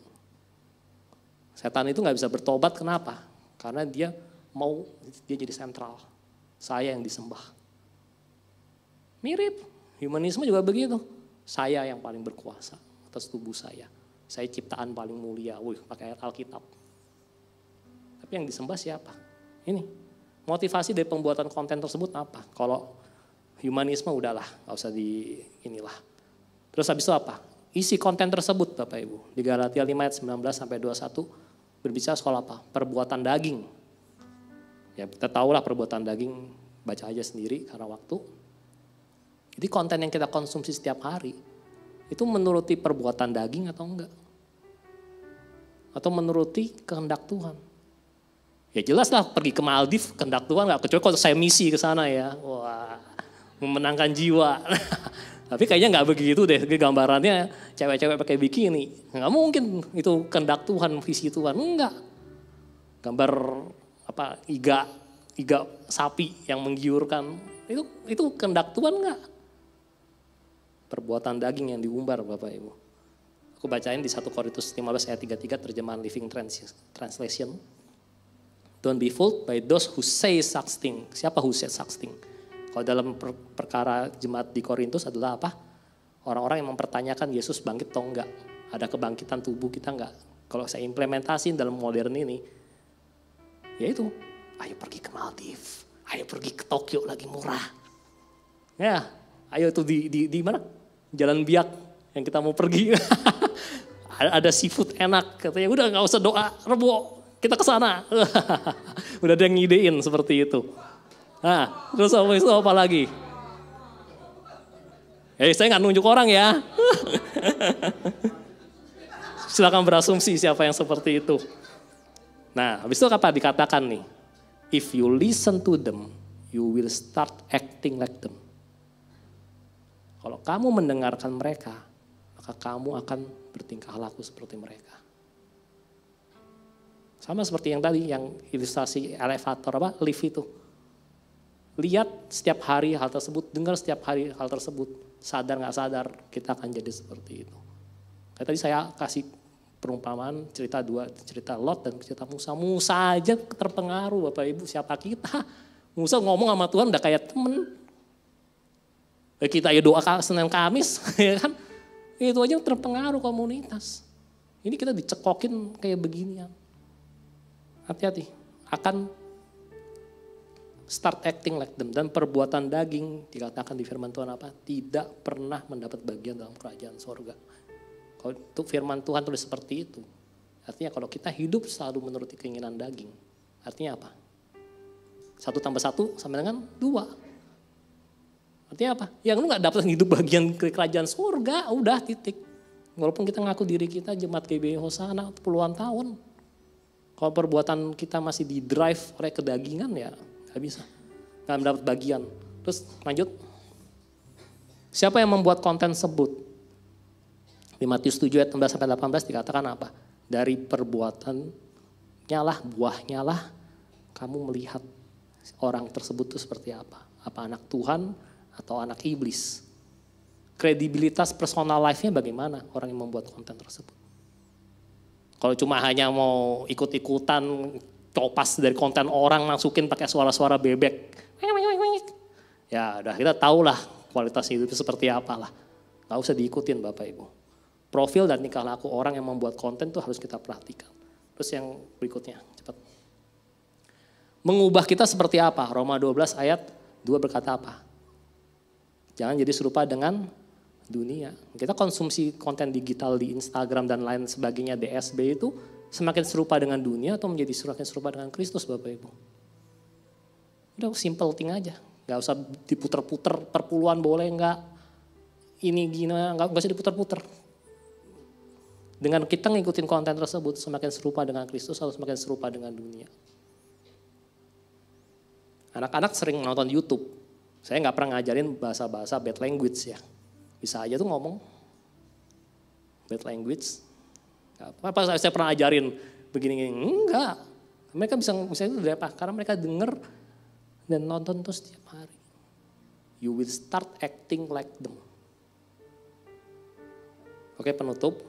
A: Setan itu nggak bisa bertobat, kenapa? Karena dia jadi sentral. Saya yang disembah. Mirip, humanisme juga begitu. Saya yang paling berkuasa atas tubuh saya. Saya ciptaan paling mulia, pakai ayat Alkitab. Tapi yang disembah siapa? Ini, motivasi dari pembuatan konten tersebut apa? Kalau humanisme udahlah, gak usah inilah. Terus habis itu apa? Isi konten tersebut Bapak Ibu. Di Galatia 5 ayat 19-21 berbicara soal apa? Perbuatan daging. Ya kita tahulah perbuatan daging, baca aja sendiri karena waktu. Jadi konten yang kita konsumsi setiap hari, itu menuruti perbuatan daging atau enggak? Atau menuruti kehendak Tuhan? Ya jelas lah pergi ke Maldives, kehendak Tuhan enggak. Kecuali kalau saya misi ke sana ya, wah memenangkan jiwa. Tapi kayaknya enggak begitu deh, gambarannya cewek-cewek pakai bikini. Enggak mungkin itu kehendak Tuhan, visi Tuhan, enggak. Gambar apa iga sapi yang menggiurkan, itu kehendak Tuhan enggak? Perbuatan daging yang diumbar Bapak Ibu. Aku bacain di 1 Korintus 15 ayat 33 terjemahan Living Translation. Don't be fooled by those who say such thing. Siapa who say such thing? Kalau dalam perkara jemaat di Korintus adalah apa? Orang-orang yang mempertanyakan Yesus bangkit atau enggak. Ada kebangkitan tubuh kita enggak. Kalau saya implementasiin dalam modern ini, yaitu ayo pergi ke Maldives, ayo pergi ke Tokyo lagi murah. Ya, ayo tuh di mana? Jalan Biak yang kita mau pergi. Ada seafood enak, katanya udah nggak usah doa, Rebo, kita ke sana. Udah ada yang ngidein seperti itu. Nah, terus apa lagi? Saya nggak nunjuk orang ya. Silakan berasumsi siapa yang seperti itu. Nah, habis itu apa dikatakan nih? If you listen to them, you will start acting like them. Kalau kamu mendengarkan mereka, maka kamu akan bertingkah laku seperti mereka. Sama seperti yang tadi, yang ilustrasi elevator lift itu. Lihat setiap hari hal tersebut, dengar setiap hari hal tersebut, sadar nggak sadar kita akan jadi seperti itu. Kayak tadi saya kasih perumpamaan cerita Lot dan cerita Musa. Musa aja terpengaruh Bapak Ibu, siapa kita? Musa ngomong sama Tuhan udah kayak temen. Kita ya doa Senin Kamis, ya kan? Itu aja terpengaruh komunitas. Ini kita dicekokin kayak beginian. Hati-hati, akan start acting like them. Dan perbuatan daging dikatakan di firman Tuhan apa? Tidak pernah mendapat bagian dalam kerajaan sorga. Kalau itu firman Tuhan tulis seperti itu. Artinya kalau kita hidup selalu menuruti keinginan daging. Artinya apa? 1 tambah 1 sama dengan 2. Artinya apa? Yang lu gak dapat hidup bagian ke kerajaan surga, udah titik. Walaupun kita ngaku diri kita jemaat GBI Hosana puluhan tahun. Kalau perbuatan kita masih di drive oleh kedagingan ya gak bisa. Gak mendapat bagian. Terus lanjut. Siapa yang membuat konten sebut? Di Matius 7 ayat 16-18 dikatakan apa? Dari perbuatannya lah, buahnya lah kamu melihat orang tersebut itu seperti apa. Apa anak Tuhan atau anak iblis. Kredibilitas personal life-nya bagaimana orang yang membuat konten tersebut. Kalau cuma hanya mau ikut-ikutan copas dari konten orang masukin pakai suara-suara bebek. Ya udah kita tahu lah kualitas hidup itu seperti apa lah. Gak usah diikutin Bapak Ibu. Profil dan tingkah laku orang yang membuat konten tuh harus kita perhatikan. Terus yang berikutnya, cepat. Mengubah kita seperti apa? Roma 12 ayat 2 berkata apa? Jangan jadi serupa dengan dunia. Kita konsumsi konten digital di Instagram dan lain sebagainya DSB itu semakin serupa dengan dunia atau menjadi semakin serupa dengan Kristus Bapak Ibu? Udah simple thing aja. Gak usah diputer-puter, perpuluhan boleh enggak? Ini gini, gak usah diputer-puter. Dengan kita ngikutin konten tersebut semakin serupa dengan Kristus atau semakin serupa dengan dunia. Anak-anak sering nonton YouTube. Saya gak pernah ngajarin bahasa-bahasa bad language ya. Bisa aja tuh ngomong bad language. Apa saya pernah ajarin begini-gini? Enggak. Mereka bisa itu dari apa? Karena mereka denger dan nonton tuh setiap hari. You will start acting like them. Oke, penutup.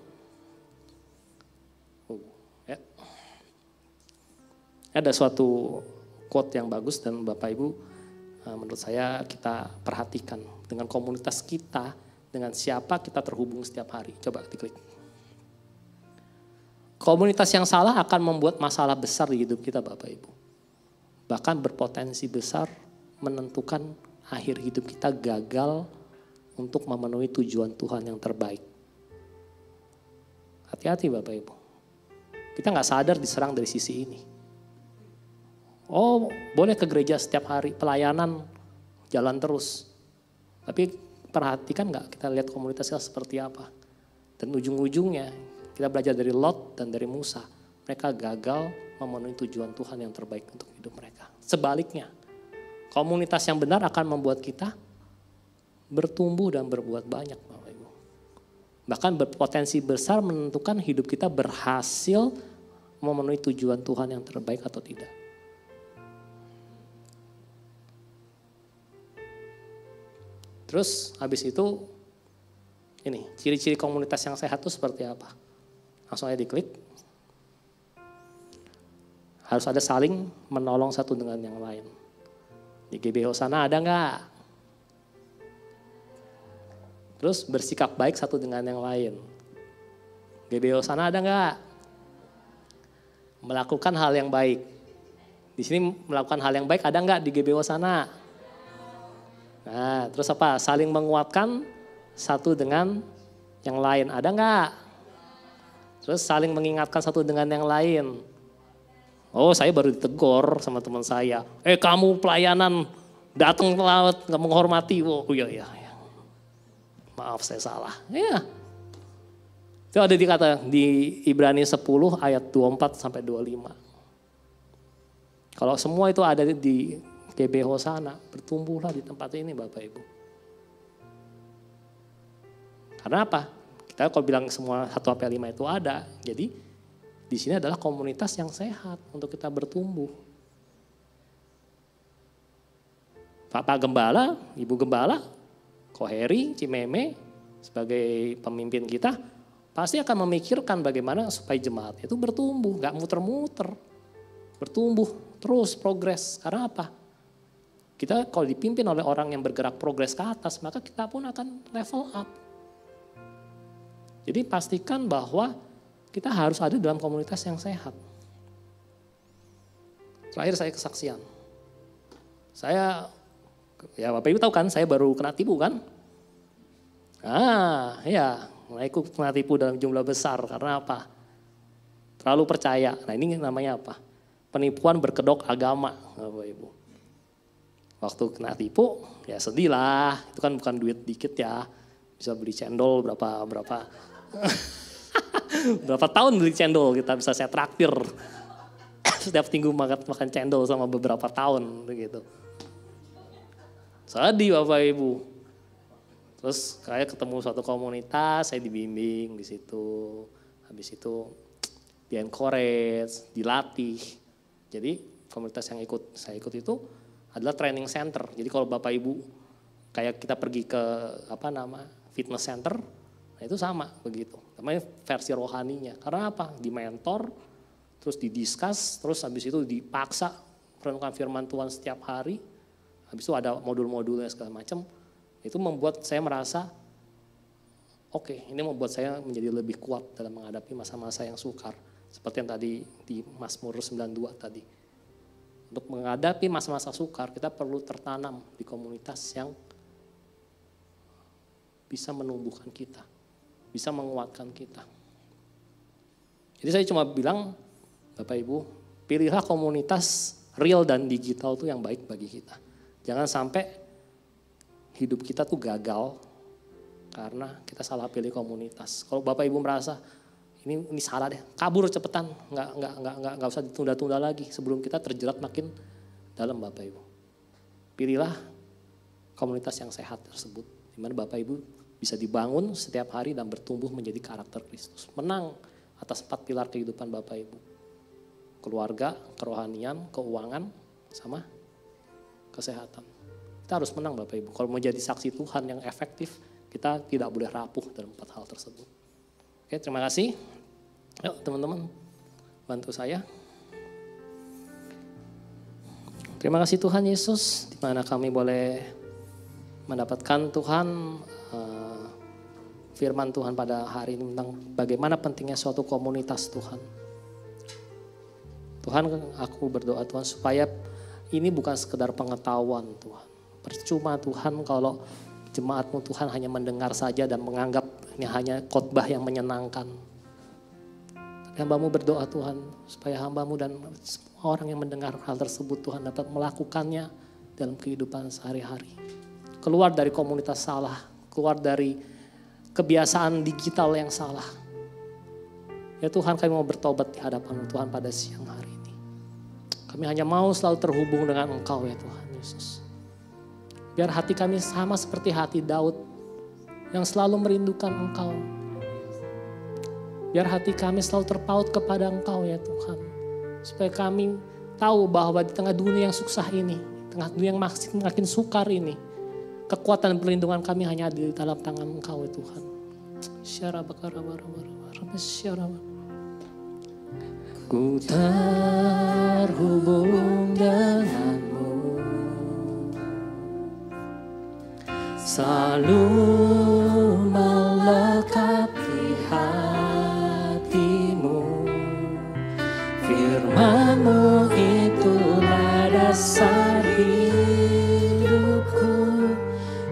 A: Ya. Ada suatu quote yang bagus dan Bapak Ibu menurut saya kita perhatikan dengan komunitas kita, dengan siapa kita terhubung setiap hari. Coba diklik. Komunitas yang salah akan membuat masalah besar di hidup kita Bapak Ibu. Bahkan berpotensi besar menentukan akhir hidup kita gagal untuk memenuhi tujuan Tuhan yang terbaik. Hati-hati Bapak Ibu. Kita gak sadar diserang dari sisi ini. Oh boleh ke gereja setiap hari, pelayanan jalan terus. Tapi perhatikan gak kita lihat komunitasnya seperti apa. Dan ujung-ujungnya kita belajar dari Lot dan dari Musa. Mereka gagal memenuhi tujuan Tuhan yang terbaik untuk hidup mereka. Sebaliknya, komunitas yang benar akan membuat kita bertumbuh dan berbuat banyak Bapak Ibu. Bahkan berpotensi besar menentukan hidup kita berhasil memenuhi tujuan Tuhan yang terbaik atau tidak. Terus habis itu ini ciri-ciri komunitas yang sehat itu seperti apa? Langsung aja diklik. Harus ada saling menolong satu dengan yang lain. Di GBH sana ada nggak? Terus bersikap baik satu dengan yang lain. GBH sana ada nggak? Melakukan hal yang baik. Di sini melakukan hal yang baik ada nggak di GBH sana? Nah, terus apa? Saling menguatkan satu dengan yang lain ada nggak? Terus saling mengingatkan satu dengan yang lain. Oh, saya baru ditegur sama teman saya. Kamu pelayanan datang telat, nggak menghormati. Oh iya. Maaf saya salah. Ya. Itu ada dikata di Ibrani 10 ayat 24 sampai 25. Kalau semua itu ada di GBH sana, bertumbuhlah di tempat ini Bapak Ibu. Karena apa? Kita kalau bilang semua 1AP5 itu ada, jadi di sini adalah komunitas yang sehat untuk kita bertumbuh. Pak Gembala, Ibu Gembala, Ko Heri, Cimeme sebagai pemimpin kita pasti akan memikirkan bagaimana supaya jemaat itu bertumbuh, gak muter-muter. Bertumbuh, terus progres. Karena apa? Kita kalau dipimpin oleh orang yang bergerak progres ke atas, maka kita pun akan level up. Jadi pastikan bahwa kita harus ada dalam komunitas yang sehat. Terakhir saya kesaksian. Ya Bapak Ibu tahu kan, saya baru kena tipu kan? Aku kena tipu dalam jumlah besar. Karena apa? Terlalu percaya. Nah ini namanya apa? Penipuan berkedok agama, Bapak Ibu. Waktu kena tipu, ya sedih lah. Itu kan bukan duit dikit ya. Bisa beli cendol berapa berapa tahun beli cendol, kita bisa saya traktir. Setiap minggu makan cendol sama beberapa tahun gitu. Sedih Bapak Ibu. Terus kayak ketemu suatu komunitas, saya dibimbing di situ. Habis itu di encourage, dilatih. Jadi komunitas yang saya ikut itu adalah training center. Jadi kalau Bapak Ibu kayak kita pergi ke fitness center, nah itu sama begitu. Namanya versi rohaninya. Karena apa? Di mentor, terus didiskus, terus habis itu dipaksa merenungkan firman Tuhan setiap hari. Habis itu ada modul-modulnya segala macam. Itu membuat saya merasa, oke, ini membuat saya menjadi lebih kuat dalam menghadapi masa-masa yang sukar. Seperti yang tadi di Mazmur 92 tadi. Untuk menghadapi masa-masa sukar, kita perlu tertanam di komunitas yang bisa menumbuhkan kita, bisa menguatkan kita. Jadi saya cuma bilang, Bapak Ibu, pilihlah komunitas real dan digital itu yang baik bagi kita. Jangan sampai hidup kita tuh gagal karena kita salah pilih komunitas. Kalau Bapak Ibu merasa ini salah deh, kabur cepetan, nggak usah ditunda-tunda lagi sebelum kita terjerat makin dalam, Bapak Ibu. Pilihlah komunitas yang sehat tersebut, di mana Bapak Ibu bisa dibangun setiap hari dan bertumbuh menjadi karakter Kristus. Menang atas 4 pilar kehidupan Bapak Ibu. Keluarga, kerohanian, keuangan, sama kesehatan. Kita harus menang Bapak Ibu. Kalau mau jadi saksi Tuhan yang efektif, kita tidak boleh rapuh dalam 4 hal tersebut. Oke, terima kasih. Yuk teman-teman, bantu saya. Terima kasih Tuhan Yesus, di mana kami boleh mendapatkan Tuhan, firman Tuhan pada hari ini tentang bagaimana pentingnya suatu komunitas Tuhan. Tuhan, aku berdoa Tuhan supaya ini bukan sekedar pengetahuan Tuhan. Percuma Tuhan kalau jemaat-Mu Tuhan hanya mendengar saja dan menganggap ini hanya khotbah yang menyenangkan. Hamba-Mu berdoa Tuhan supaya hamba-Mu dan semua orang yang mendengar hal tersebut Tuhan dapat melakukannya dalam kehidupan sehari-hari. Keluar dari komunitas salah, keluar dari kebiasaan digital yang salah. Ya Tuhan, kami mau bertobat di hadapan-Mu Tuhan pada siang hari ini. Kami hanya mau selalu terhubung dengan Engkau ya Tuhan Yesus. Biar hati kami sama seperti hati Daud yang selalu merindukan Engkau. Biar hati kami selalu terpaut kepada Engkau ya Tuhan. Supaya kami tahu bahwa di tengah dunia yang susah ini, tengah dunia yang makin sukar ini, kekuatan dan perlindungan kami hanya di dalam tangan Engkau ya Tuhan. Ku terhubung denganmu, selalu melekat di hatimu. Firman-Mu itulah dasar hidupku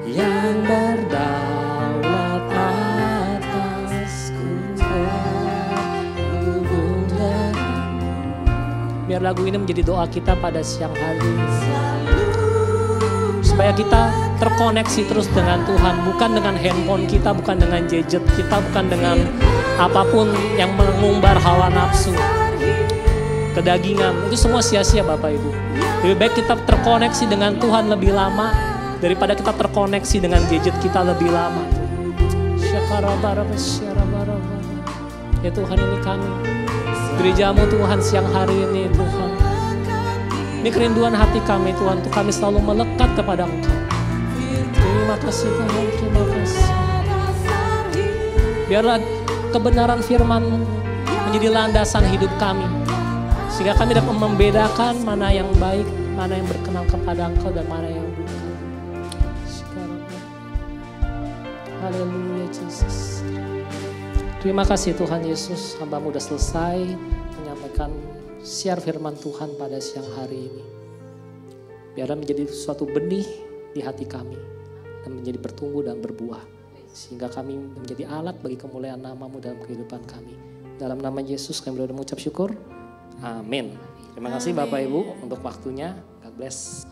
A: yang berdaulat atasku. Terhubung denganmu. Biar lagu ini menjadi doa kita pada siang hari ini. Supaya kita terkoneksi terus dengan Tuhan. Bukan dengan handphone kita, bukan dengan gadget kita, bukan dengan apapun yang mengumbar hawa nafsu, kedagingan. Itu semua sia-sia Bapak Ibu. Lebih baik kita terkoneksi dengan Tuhan lebih lama daripada kita terkoneksi dengan gadget kita lebih lama. Ya Tuhan, ini kami, gereja-Mu Tuhan siang hari ini Tuhan. Ini kerinduan hati kami Tuhan, untuk kami selalu melekat kepada Engkau. Terima kasih Tuhan, terima kasih. Biarlah kebenaran firman-Mu menjadi landasan hidup kami. Sehingga kami dapat membedakan mana yang baik, mana yang berkenan kepada Engkau dan mana yang bukan. Haleluya Yesus. Terima kasih Tuhan Yesus, hamba-Mu sudah selesai menyampaikan siar firman Tuhan pada siang hari ini. Biarlah menjadi suatu benih di hati kami dan menjadi bertumbuh dan berbuah. Sehingga kami menjadi alat bagi kemuliaan nama-Mu dalam kehidupan kami. Dalam nama Yesus kami berdoa mengucap syukur. Amin. Terima kasih Bapak Ibu untuk waktunya. God bless.